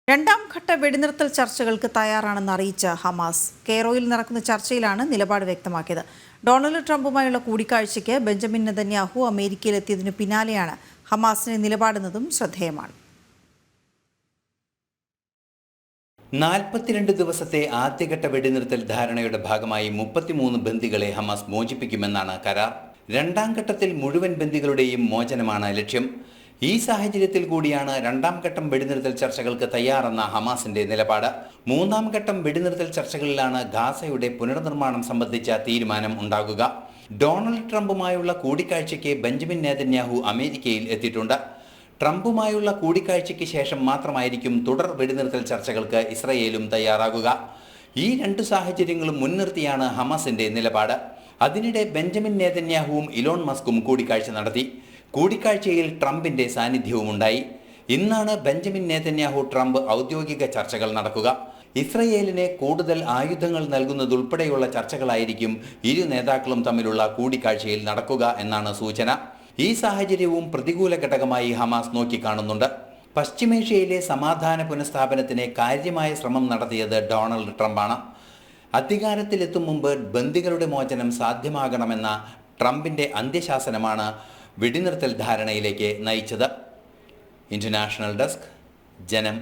രണ്ടാം ഘട്ട വെടിനിർത്തൽ ചർച്ചകൾക്ക് തയ്യാറാണെന്ന് അറിയിച്ച ഹമാസ് കെയ്റോയിൽ നടക്കുന്ന ചർച്ചയിലാണ് നിലപാട് വ്യക്തമാക്കിയത്. ഡൊണാൾഡ് ട്രംപുമായുള്ള കൂടിക്കാഴ്ചയ്ക്ക് ബെഞ്ചമിൻ നെതന്യാഹു അമേരിക്കയിലെത്തിയതിനു പിന്നാലെയാണ് ഹമാസിന്റെ നിലപാടെന്നതും ശ്രദ്ധേയമാണ്. 42 ദിവസത്തെ ആദ്യഘട്ട വെടിനിർത്തൽ ധാരണയുടെ ഭാഗമായി 33 ബന്ദികളെ ഹമാസ് മോചിപ്പിക്കുമെന്നാണ് കരാർ. രണ്ടാം ഘട്ടത്തിൽ മുഴുവൻ ബന്ദികളുടെയും മോചനമാണ് ലക്ഷ്യം. ഈ സാഹചര്യത്തിൽ കൂടിയാണ് രണ്ടാം ഘട്ടം വെടിനിർത്തൽ ചർച്ചകൾക്ക് തയ്യാറെന്ന ഹമാസിന്റെ നിലപാട്. മൂന്നാം ഘട്ടം വെടിനിർത്തൽ ചർച്ചകളിലാണ് ഗാസയുടെ പുനർനിർമ്മാണം സംബന്ധിച്ച തീരുമാനം ഉണ്ടാകുക. ഡൊണാൾഡ് ട്രംപുമായുള്ള കൂടിക്കാഴ്ചയ്ക്ക് ബെഞ്ചമിൻ നെതന്യാഹു അമേരിക്കയിൽ എത്തിയിട്ടുണ്ട്. ട്രംപുമായുള്ള കൂടിക്കാഴ്ചയ്ക്ക് ശേഷം മാത്രമായിരിക്കും തുടർ വെടിനിർത്തൽ ചർച്ചകൾക്ക് ഇസ്രയേലും തയ്യാറാകുക. ഈ രണ്ട് സാഹചര്യങ്ങളും മുൻനിർത്തിയാണ് ഹമാസിന്റെ നിലപാട്. അതിനിടെ ബെഞ്ചമിൻ നെതന്യാഹുവും ഇലോൺ മസ്കും കൂടിക്കാഴ്ച നടത്തി. കൂടിക്കാഴ്ചയിൽ ട്രംപിന്റെ സാന്നിധ്യവുമുണ്ടായി. ഇന്നാണ് ബെഞ്ചമിൻ നെതന്യാഹു ട്രംപ് ഔദ്യോഗിക ചർച്ചകൾ നടക്കുക. ഇസ്രയേലിന് കൂടുതൽ ആയുധങ്ങൾ നൽകുന്നതുൾപ്പെടെയുള്ള ചർച്ചകളായിരിക്കും ഇരു നേതാക്കളും തമ്മിലുള്ള കൂടിക്കാഴ്ചയിൽ നടക്കുക എന്നാണ് സൂചന. ഈ സാഹചര്യവും പ്രതികൂല ഘടകമായി ഹമാസ് നോക്കിക്കാണുന്നുണ്ട്. പശ്ചിമേഷ്യയിലെ സമാധാന പുനഃസ്ഥാപനത്തിന് കാര്യമായ ശ്രമം നടത്തിയത് ഡൊണാൾഡ് ട്രംപാണ്. അധികാരത്തിലെത്തും മുമ്പ് ബന്ദികളുടെ മോചനം സാധ്യമാകണമെന്ന ട്രംപിന്റെ അന്ത്യശാസനമാണ് വെടിനിർത്തൽ ധാരണയിലേക്ക് നയിച്ചത്. ഇന്റർനാഷണൽ ഡെസ്ക്, ജനം.